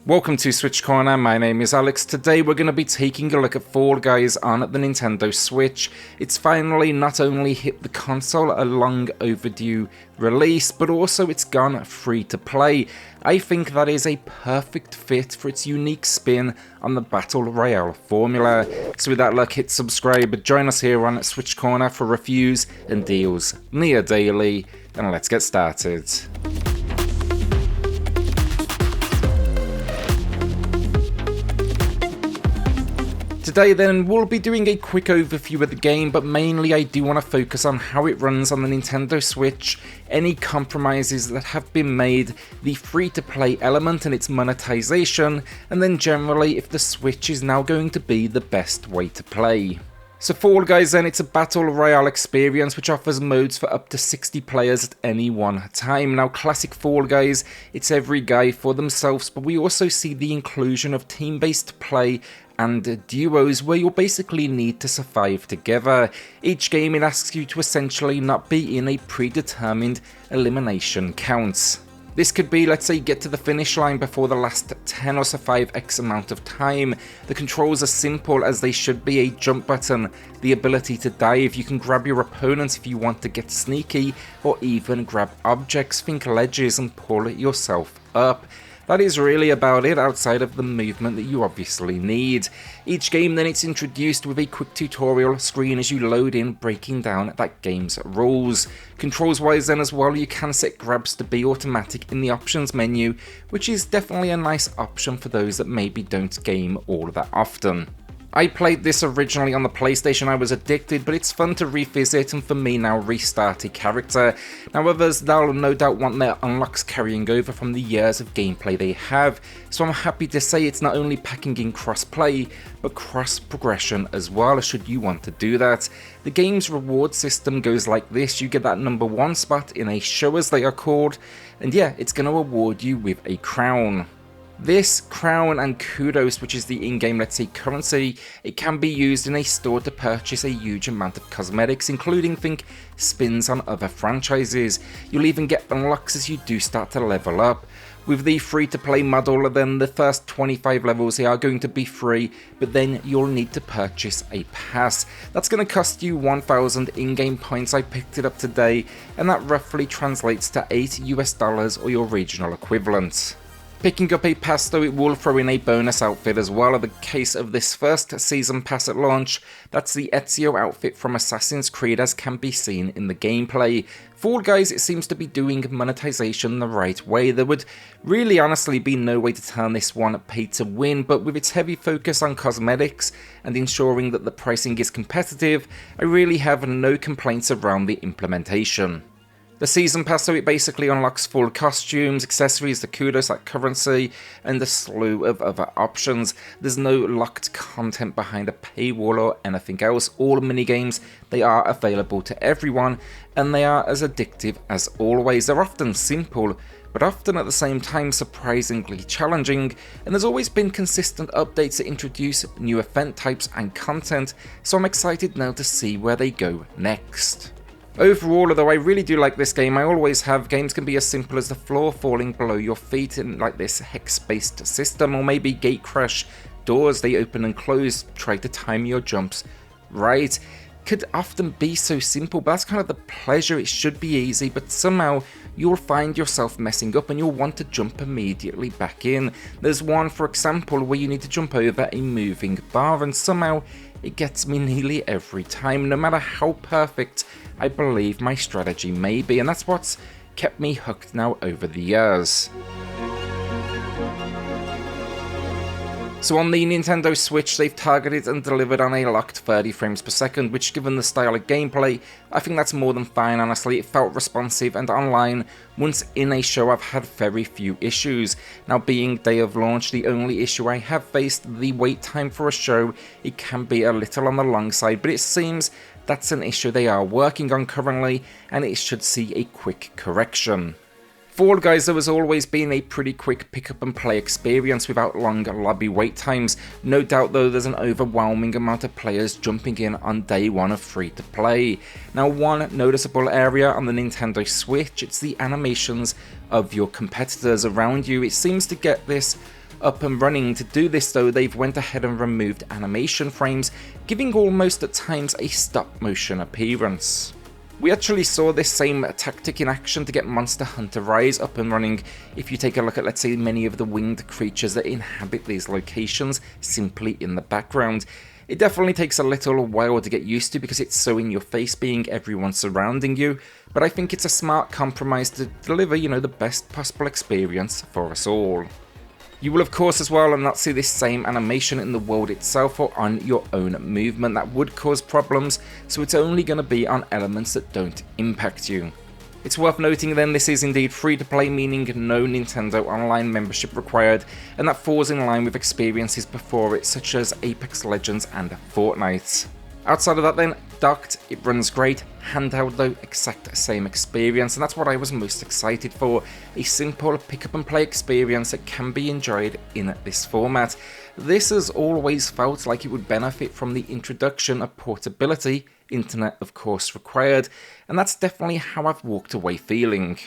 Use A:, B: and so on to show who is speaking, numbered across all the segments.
A: Welcome to SwitchCorner, my name is Alex. Today we're going to be taking a look at Fall Guys on the Nintendo Switch. It's finally not only hit the console, a long overdue release, but also it's gone free to play. I think that is a perfect fit for its unique spin on the Battle Royale formula. So with that luck, hit subscribe, join us here on SwitchCorner for reviews and deals near daily, and let's get started. Today then, we'll be doing a quick overview of the game, but mainly I do want to focus on how it runs on the Nintendo Switch, any compromises that have been made, the free-to-play element and its monetization, and then generally if the Switch is now going to be the best way to play. So Fall Guys then, it's a Battle Royale experience which offers modes for up to 60 players at any one time. Now classic Fall Guys, it's every guy for themselves, but we also see the inclusion of team-based play and duos where you'll basically need to survive together. Each game it asks you to essentially not be in a predetermined elimination count. This could be, let's say, get to the finish line before the last 10 or survive X amount of time. The controls are simple as they should be: a jump button, the ability to dive, you can grab your opponent if you want to get sneaky, or even grab objects, think ledges, and pull yourself up. That is really about it outside of the movement that you obviously need. Each game then it's introduced with a quick tutorial screen as you load in, breaking down that game's rules. Controls wise then as well, you can set grabs to be automatic in the options menu, which is definitely a nice option for those that maybe don't game all that often. I played this originally on the PlayStation, I was addicted, but it's fun to revisit and for me now restart a character. Now others, they'll no doubt want their unlocks carrying over from the years of gameplay they have, so I'm happy to say it's not only packing in cross-play, but cross-progression as well, should you want to do that. The game's reward system goes like this: you get that number 1 spot in a show as they are called, and yeah, it's going to award you with a crown. This crown and kudos, which is the in-game, let's say, currency, it can be used in a store to purchase a huge amount of cosmetics, including, think, spins on other franchises. You'll even get unlocks as you do start to level up. With the free-to-play model, then the first 25 levels here are going to be free, but then you'll need to purchase a pass. That's going to cost you 1,000 in-game points. I picked it up today, and that roughly translates to $8 or your regional equivalent. Picking up a pass though, it will throw in a bonus outfit as well. In the case of this first season pass at launch, that's the Ezio outfit from Assassin's Creed, as can be seen in the gameplay. Fall Guys, it seems to be doing monetization the right way. There would really honestly be no way to turn this one pay to win, but with its heavy focus on cosmetics and ensuring that the pricing is competitive, I really have no complaints around the implementation. The Season Pass, so it basically unlocks full costumes, accessories, the kudos, that currency, and a slew of other options. There's no locked content behind a paywall or anything else. All minigames, they are available to everyone, and they are as addictive as always. They're often simple, but often at the same time surprisingly challenging, and there's always been consistent updates that introduce new event types and content, so I'm excited now to see where they go next. Overall, although I really do like this game, I always have, games can be as simple as the floor falling below your feet in like this hex-based system, or maybe gate crash, doors they open and close, try to time your jumps right. Could often be so simple, but that's kind of the pleasure. It should be easy, but somehow you'll find yourself messing up and you'll want to jump immediately back in. There's one, for example, where you need to jump over a moving bar, and somehow it gets me nearly every time, no matter how perfect I believe my strategy may be, and that's what's kept me hooked now over the years. So on the Nintendo Switch, they've targeted and delivered on a locked 30 frames per second, which given the style of gameplay, I think that's more than fine. Honestly, it felt responsive, and online, once in a show, I've had very few issues. Now being day of launch, the only issue I have faced, the wait time for a show, it can be a little on the long side, but it seems that's an issue they are working on currently, and it should see a quick correction. Fall Guys, there has always been a pretty quick pick up and play experience without long lobby wait times. No doubt though, there's an overwhelming amount of players jumping in on day one of free to play. Now one noticeable area on the Nintendo Switch, it's the animations of your competitors around you. It seems to get this up and running. To do this though, they've went ahead and removed animation frames, giving almost at times a stop motion appearance. We actually saw this same tactic in action to get Monster Hunter Rise up and running. If you take a look at, let's say, many of the winged creatures that inhabit these locations simply in the background. It definitely takes a little while to get used to because it's so in your face being everyone surrounding you, but I think it's a smart compromise to deliver, the best possible experience for us all. You will of course as well not see this same animation in the world itself or on your own movement. That would cause problems, so it's only going to be on elements that don't impact you. It's worth noting then this is indeed free to play, meaning no Nintendo Online membership required, and that falls in line with experiences before it such as Apex Legends and Fortnite. Outside of that then, docked, it runs great. Handheld though, exact same experience, and that's what I was most excited for. A simple pick up and play experience that can be enjoyed in this format. This has always felt like it would benefit from the introduction of portability, internet of course required, and that's definitely how I've walked away feeling.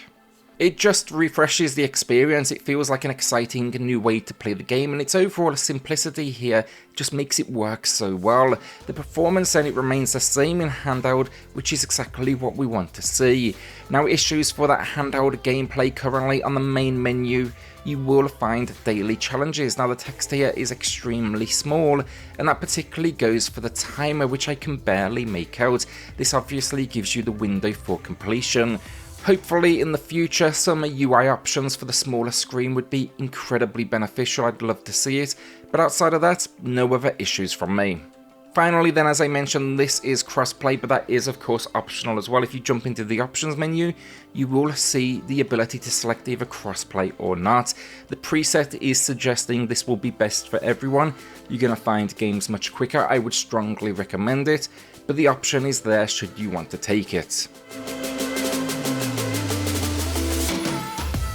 A: It just refreshes the experience. It feels like an exciting new way to play the game, and its overall simplicity here just makes it work so well. The performance then, it remains the same in Handheld, which is exactly what we want to see. Now, issues for that Handheld gameplay currently on the main menu, you will find daily challenges. Now, the text here is extremely small, and that particularly goes for the timer, which I can barely make out. This obviously gives you the window for completion. Hopefully in the future some UI options for the smaller screen would be incredibly beneficial. I'd love to see it, but outside of that, no other issues from me. Finally then, as I mentioned, this is crossplay, but that is of course optional as well. If you jump into the options menu, you will see the ability to select either crossplay or not. The preset is suggesting this will be best for everyone. You're going to find games much quicker. I would strongly recommend it, but the option is there should you want to take it.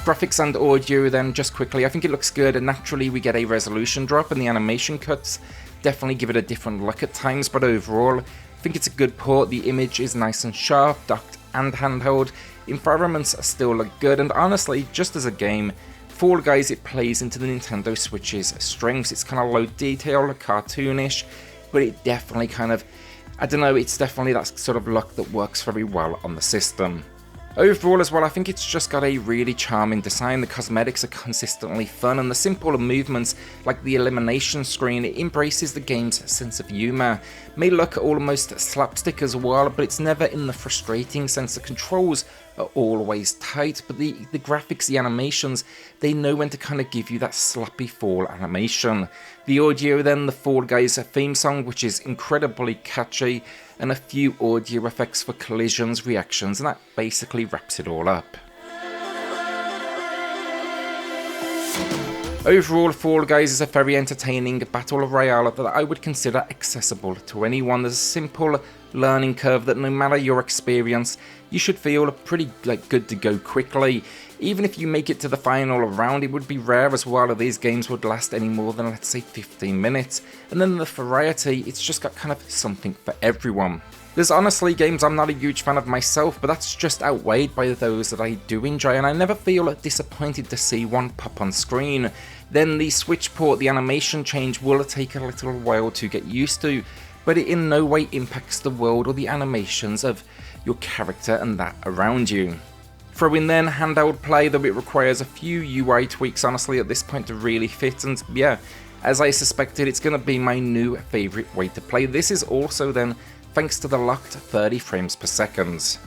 A: Graphics and audio then, just quickly, I think it looks good, and naturally we get a resolution drop and the animation cuts definitely give it a different look at times, but overall I think it's a good port. The image is nice and sharp, docked and handheld. Environments still look good, and honestly, just as a game, Fall Guys, it plays into the Nintendo Switch's strengths. It's kind of low detail, cartoonish, but it definitely kind of, I don't know, it's definitely that sort of look that works very well on the system. Overall as well, I think it's just got a really charming design. The cosmetics are consistently fun, and the simple movements like the elimination screen, it embraces the game's sense of humour. May look almost slapstick as well, but it's never in the frustrating sense. The controls are always tight, but the graphics, the animations, they know when to kind of give you that sloppy fall animation. The audio then, the Fall Guys theme song, which is incredibly catchy, and a few audio effects for collisions, reactions, and that basically wraps it all up. Overall, Fall Guys is a very entertaining battle royale that I would consider accessible to anyone. There's a simple learning curve that no matter your experience, you should feel pretty good to go quickly. Even if you make it to the final round, it would be rare as well if these games would last any more than, let's say, 15 minutes. And then the variety, it's just got kind of something for everyone. There's honestly games I'm not a huge fan of myself, but that's just outweighed by those that I do enjoy, and I never feel disappointed to see one pop on screen. Then the Switch port, the animation change will take a little while to get used to, but it in no way impacts the world or the animations of your character and that around you. Throw in then handheld play, though it requires a few UI tweaks honestly at this point to really fit, and yeah, as I suspected, it's going to be my new favourite way to play. This is also then thanks to the locked 30 frames per second.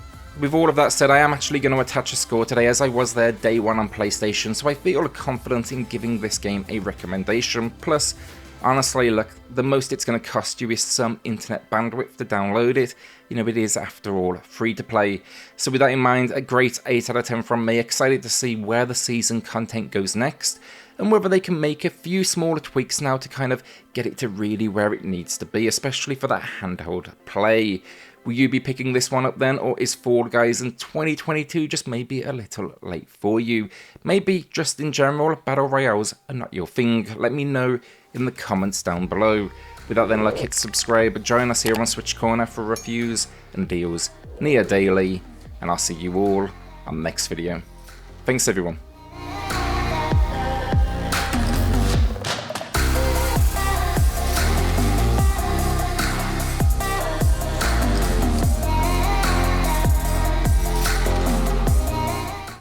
A: With all of that said, I am actually going to attach a score today, as I was there day one on PlayStation, so I feel confident in giving this game a recommendation. Plus, honestly, look, the most it's going to cost you is some internet bandwidth to download it. You know, it is, after all, free to play. So with that in mind, a great 8 out of 10 from me. Excited to see where the season content goes next, and whether they can make a few smaller tweaks now to kind of get it to really where it needs to be, especially for that handheld play. Will you be picking this one up then, or is Fall Guys in 2022 just maybe a little late for you? Maybe just in general, battle royales are not your thing. Let me know in the comments down below. With that then, hit subscribe, join us here on SwitchCorner for reviews and deals near daily, and I'll see you all on the next video. Thanks everyone.